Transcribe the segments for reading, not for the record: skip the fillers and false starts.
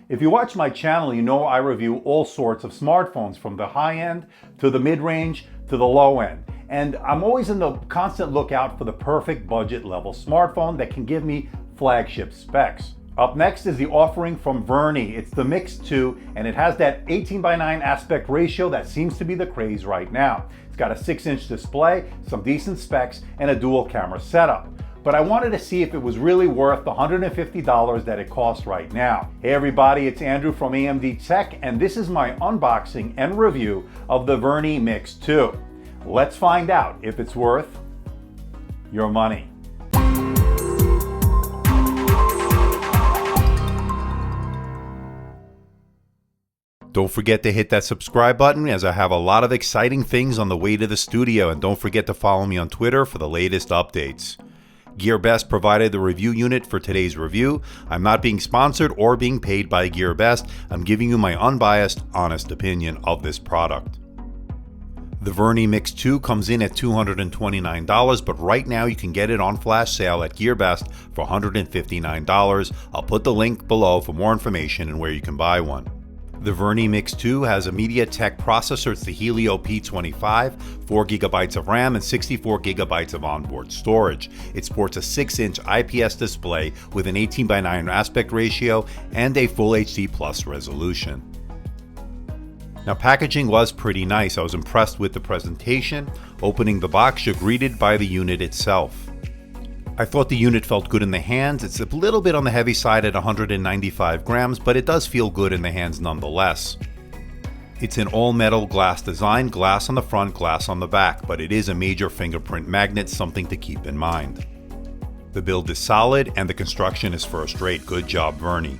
If you watch my channel, you know I review all sorts of smartphones from the high end to the mid-range to the low end. And I'm always in the constant lookout for the perfect budget level smartphone that can give me flagship specs. Up next is the offering from Vernee. It's the Mix 2 and it has that 18:9 aspect ratio that seems to be the craze right now. It's got a 6-inch display, some decent specs, and a dual camera setup. But I wanted to see if it was really worth the $150 that it costs right now. Hey everybody, it's Andrew from AMDtech, and this is my unboxing and review of the Vernee Mix 2. Let's find out if it's worth your money. Don't forget to hit that subscribe button, as I have a lot of exciting things on the way to the studio, and don't forget to follow me on Twitter for the latest updates. GearBest provided the review unit for today's review. I'm not being sponsored or being paid by GearBest. I'm giving you my unbiased, honest opinion of this product. The Vernee Mix 2 comes in at $229, but right now you can get it on flash sale at GearBest for $159. I'll put the link below for more information and where you can buy one. The Vernee Mix 2 has a MediaTek processor. It's the Helio P25, 4GB of RAM, and 64GB of onboard storage. It sports a 6-inch IPS display with an 18:9 aspect ratio and a Full HD Plus resolution. Now, packaging was pretty nice. I was impressed with the presentation. Opening the box, you're greeted by the unit itself. I thought the unit felt good in the hands. It's a little bit on the heavy side at 195 grams, but it does feel good in the hands nonetheless. It's an all-metal glass design, glass on the front, glass on the back, but it is a major fingerprint magnet, something to keep in mind. The build is solid and the construction is first-rate. Good job, Vernee.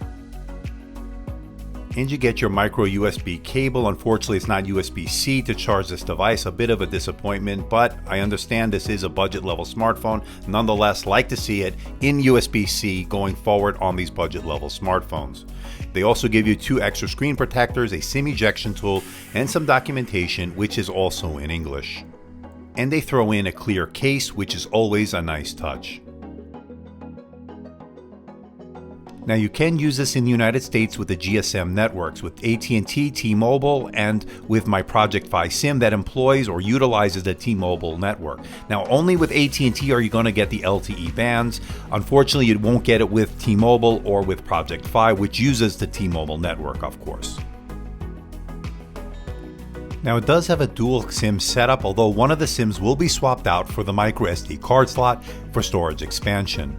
And you get your micro USB cable. Unfortunately, it's not USB-C to charge this device. A bit of a disappointment, but I understand this is a budget level smartphone. Nonetheless, like to see it in USB-C going forward on these budget level smartphones. They also give you 2 extra screen protectors, a SIM ejection tool, and some documentation, which is also in English. And they throw in a clear case, which is always a nice touch. Now, you can use this in the United States with the GSM networks, with AT&T, T-Mobile, and with my Project Fi SIM that employs or utilizes the T-Mobile network. Now, only with AT&T are you going to get the LTE bands. Unfortunately, you won't get it with T-Mobile or with Project Fi, which uses the T-Mobile network, of course. Now, it does have a dual SIM setup, although one of the SIMs will be swapped out for the micro SD card slot for storage expansion.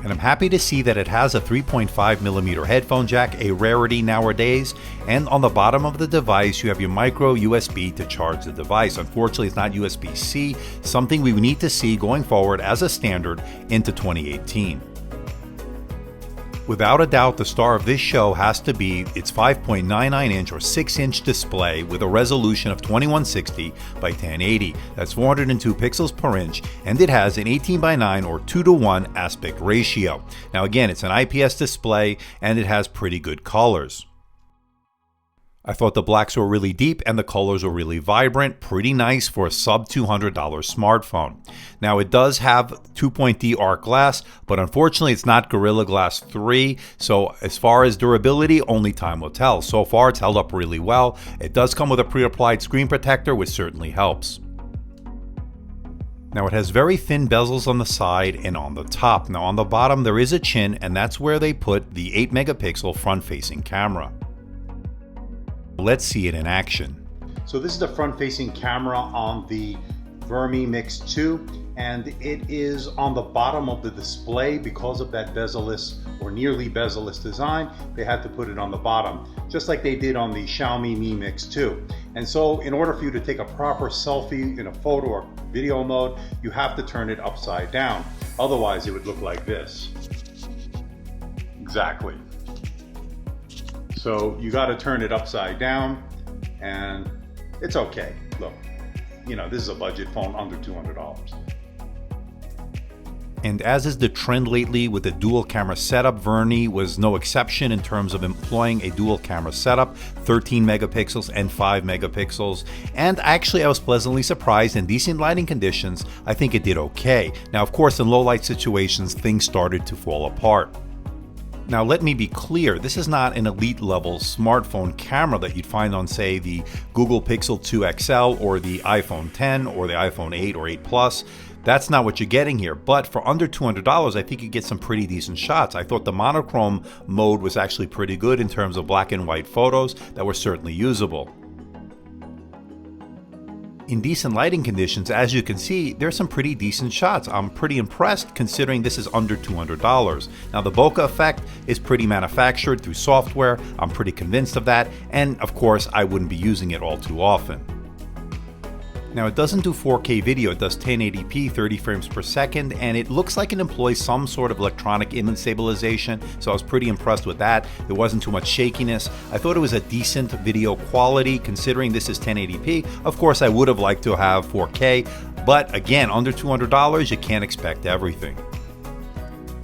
And I'm happy to see that it has a 3.5mm headphone jack, a rarity nowadays, and on the bottom of the device you have your micro USB to charge the device. Unfortunately, it's not USB-C, something we need to see going forward as a standard into 2018. Without a doubt, the star of this show has to be its 5.99-inch or 6-inch display with a resolution of 2160 by 1080. That's 402 pixels per inch, and it has an 18:9 or 2:1 aspect ratio. Now again, it's an IPS display and it has pretty good colors. I thought the blacks were really deep and the colors were really vibrant, pretty nice for a sub $200 smartphone. Now, it does have 2.D arc glass, but unfortunately it's not Gorilla Glass 3, so as far as durability, only time will tell. So far it's held up really well. It does come with a pre-applied screen protector, which certainly helps. Now, it has very thin bezels on the side and on the top. Now, on the bottom there is a chin, and that's where they put the 8-megapixel front-facing camera. Let's see it in action. So this is the front-facing camera on the Vernee Mix 2, and it is on the bottom of the display because of that bezel-less or nearly bezel-less design. They had to put it on the bottom, just like they did on the Xiaomi Mi Mix 2. And so in order for you to take a proper selfie in a photo or video mode, you have to turn it upside down. Otherwise it would look like this. Exactly. So you got to turn it upside down, and it's okay. Look, you know, this is a budget phone under $200. And as is the trend lately with the dual camera setup, Vernee was no exception in terms of employing a dual camera setup, 13 megapixels and 5 megapixels. And actually I was pleasantly surprised. In decent lighting conditions, I think it did okay. Now, of course, in low light situations, things started to fall apart. Now let me be clear, this is not an elite level smartphone camera that you'd find on, say, the Google Pixel 2 XL or the iPhone 10 or the iPhone 8 or 8 Plus. That's not what you're getting here, but for under $200, I think you get some pretty decent shots. I thought the monochrome mode was actually pretty good in terms of black and white photos that were certainly usable. In decent lighting conditions, as you can see, there's some pretty decent shots. I'm pretty impressed considering this is under $200. Now the bokeh effect is pretty manufactured through software. I'm pretty convinced of that, and of course I wouldn't be using it all too often. Now it doesn't do 4K video, it does 1080p 30 frames per second, and it looks like it employs some sort of electronic image stabilization, so I was pretty impressed with that. There wasn't too much shakiness. I thought it was a decent video quality considering this is 1080p. Of course I would have liked to have 4K, but again, under $200 you can't expect everything.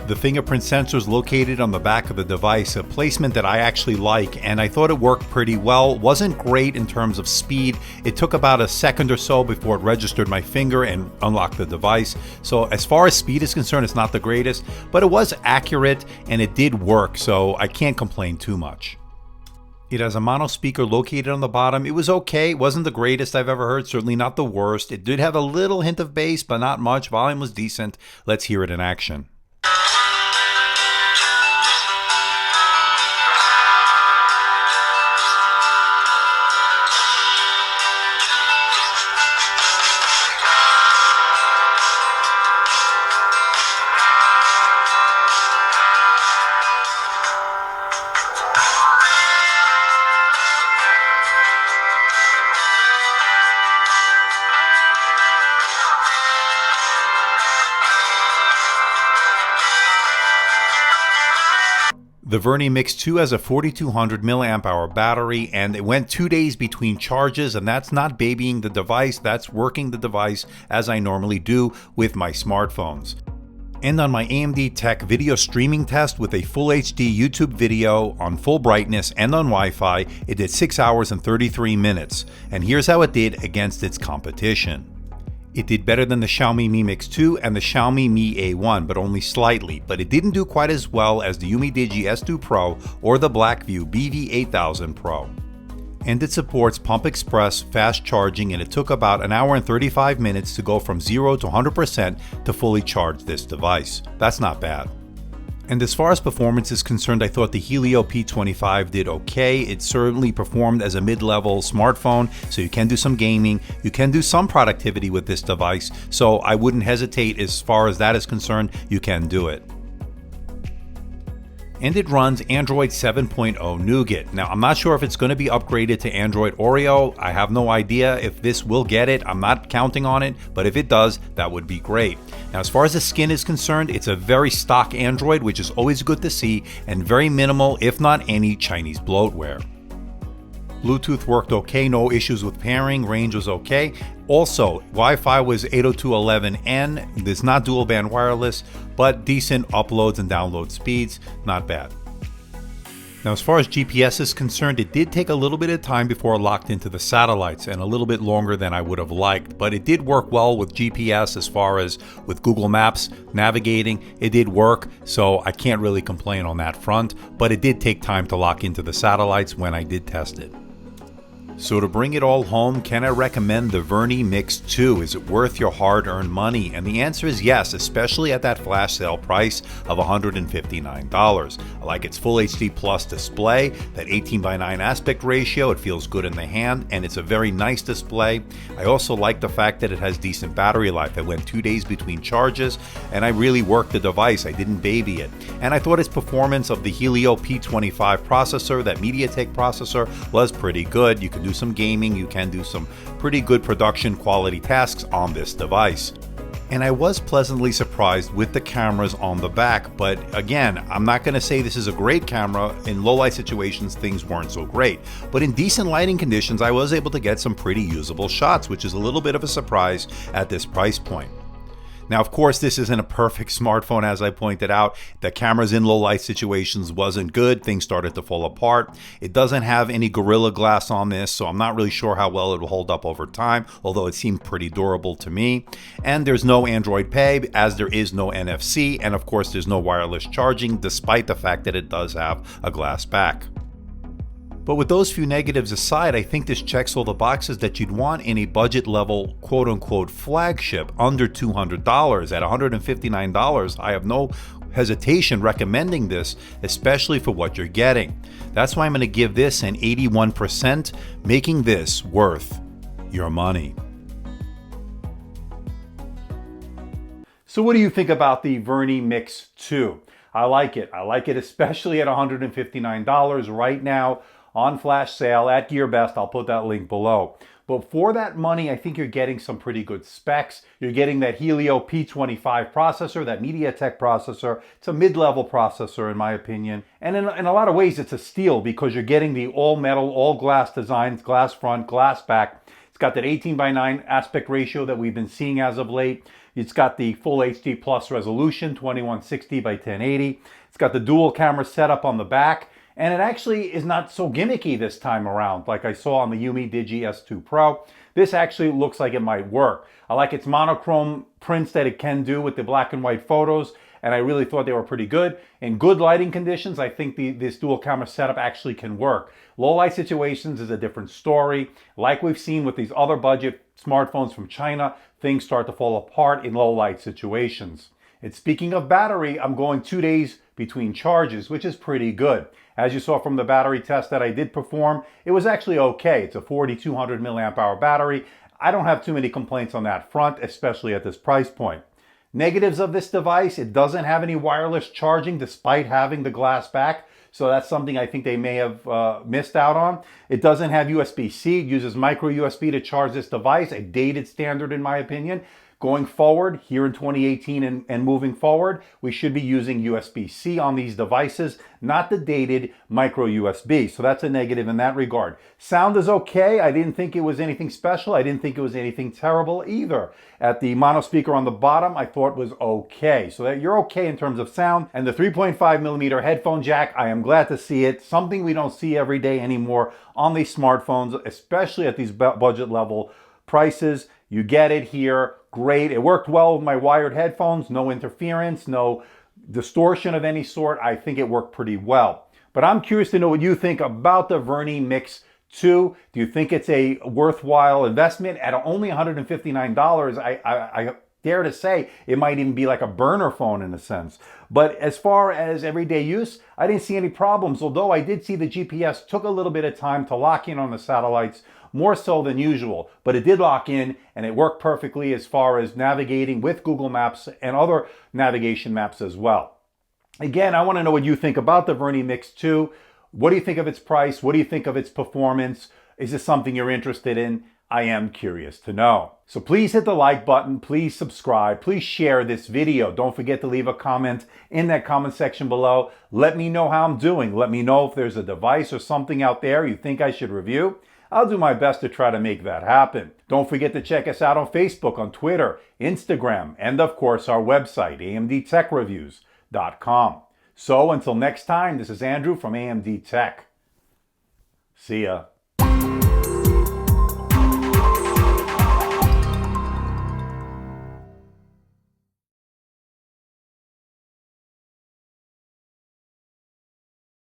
The fingerprint sensor is located on the back of the device, a placement that I actually like, and I thought it worked pretty well. Wasn't great in terms of speed. It took about a second or so before it registered my finger and unlocked the device. So as far as speed is concerned, it's not the greatest, but it was accurate and it did work, so I can't complain too much. It has a mono speaker located on the bottom. It was okay. It wasn't the greatest I've ever heard, certainly not the worst. It did have a little hint of bass, but not much. Volume was decent. Let's hear it in action. The Vernee Mix 2 has a 4200 mAh battery, and it went 2 days between charges, and that's not babying the device, that's working the device as I normally do with my smartphones. And on my AMDtech video streaming test with a full HD YouTube video on full brightness and on Wi-Fi, it did 6 hours and 33 minutes. And here's how it did against its competition. It did better than the Xiaomi Mi Mix 2 and the Xiaomi Mi A1, but only slightly. But it didn't do quite as well as the UmiDigi S2 Pro or the Blackview BV8000 Pro. And it supports Pump Express fast charging, and it took about an hour and 35 minutes to go from 0 to 100% to fully charge this device. That's not bad. And as far as performance is concerned, I thought the Helio P25 did okay. It certainly performed as a mid-level smartphone, so you can do some gaming, you can do some productivity with this device, so I wouldn't hesitate as far as that is concerned, you can do it. And it runs Android 7.0 Nougat. Now, I'm not sure if it's going to be upgraded to Android Oreo. I have no idea if this will get it. I'm not counting on it, but if it does, that would be great. Now, as far as the skin is concerned, it's a very stock Android, which is always good to see, and very minimal, if not any, Chinese bloatware. Bluetooth worked okay, no issues with pairing, range was okay. Also, Wi-Fi was 802.11n, there's not dual band wireless, but decent uploads and download speeds, not bad. Now, as far as GPS is concerned, it did take a little bit of time before it locked into the satellites, and a little bit longer than I would have liked, but it did work well with GPS as far as with Google Maps navigating. It did work, so I can't really complain on that front, but it did take time to lock into the satellites when I did test it. So to bring it all home, can I recommend the Vernee Mix 2? Is it worth your hard-earned money? And the answer is yes, especially at that flash sale price of $159. I like its Full HD Plus display, that 18:9 aspect ratio, it feels good in the hand, and it's a very nice display. I also like the fact that it has decent battery life. I went 2 days between charges, and I really worked the device. I didn't baby it. And I thought its performance of the Helio P25 processor, that MediaTek processor, was pretty good. You can do some gaming, you can do some pretty good production quality tasks on this device. And I was pleasantly surprised with the cameras on the back, but again, I'm not going to say this is a great camera. In low light situations, things weren't so great, but in decent lighting conditions, I was able to get some pretty usable shots, which is a little bit of a surprise at this price point. Now, of course, this isn't a perfect smartphone, as I pointed out. The cameras in low light situations wasn't good. Things started to fall apart. It doesn't have any Gorilla Glass on this, so I'm not really sure how well it will hold up over time, although it seemed pretty durable to me. And there's no Android Pay, as there is no NFC, and of course there's no wireless charging, despite the fact that it does have a glass back. But with those few negatives aside, I think this checks all the boxes that you'd want in a budget level quote-unquote flagship under $200. At $159, I have no hesitation recommending this, especially for what you're getting. That's why I'm going to give this an 81%, making this worth your money. So what do you think about the Vernee Mix 2? I like it. I like it especially at $159 right now on flash sale at GearBest. I'll put that link below. But for that money, I think you're getting some pretty good specs. You're getting that Helio P25 processor, that MediaTek processor. It's a mid-level processor in my opinion. And in a lot of ways, it's a steal because you're getting the all-metal, all-glass designs, glass front, glass back. It's got that 18:9 aspect ratio that we've been seeing as of late. It's got the full HD plus resolution, 2160 by 1080. It's got the dual camera setup on the back. And it actually is not so gimmicky this time around like I saw on the Yumi Digi S2 Pro. This actually looks like it might work. I like its monochrome prints that it can do with the black and white photos, and I really thought they were pretty good. In good lighting conditions, I think this dual camera setup actually can work. Low light situations is a different story. Like we've seen with these other budget smartphones from China, things start to fall apart in low light situations. And speaking of battery, I'm going 2 days between charges, which is pretty good. As you saw from the battery test that I did perform, it was actually okay. It's a 4200 milliamp hour battery. I don't have too many complaints on that front, especially at this price point. Negatives of this device, it doesn't have any wireless charging despite having the glass back. So that's something I think they may have missed out on. It doesn't have USB-C. It uses micro USB to charge this device, a dated standard in my opinion. Going forward, here in 2018 and moving forward, we should be using USB-C on these devices, not the dated micro USB. So that's a negative in that regard. Sound is okay. I didn't think it was anything special. I didn't think it was anything terrible either. At the mono speaker on the bottom, I thought was okay. So that you're okay in terms of sound. And the 3.5 millimeter headphone jack, I am glad to see it. Something we don't see every day anymore on these smartphones, especially at these budget level prices. You get it here. Great. It worked well with my wired headphones. No interference, no distortion of any sort. I think it worked pretty well. But I'm curious to know what you think about the Vernee Mix 2. Do you think it's a worthwhile investment? At only $159, I dare to say it might even be like a burner phone in a sense. But as far as everyday use, I didn't see any problems, although I did see the GPS took a little bit of time to lock in on the satellites, more so than usual, but it did lock in and it worked perfectly as far as navigating with Google Maps and other navigation maps as well. Again, I want to know what you think about the Vernee Mix 2. What do you think of its price? What do you think of its performance? Is this something you're interested in? I am curious to know. So please hit the like button, please subscribe, please share this video. Don't forget to leave a comment in that comment section below. Let me know how I'm doing. Let me know if there's a device or something out there you think I should review. I'll do my best to try to make that happen. Don't forget to check us out on Facebook, on Twitter, Instagram, and of course our website, AMDtechreviews.com. So until next time, this is Andrew from AMDtech. See ya.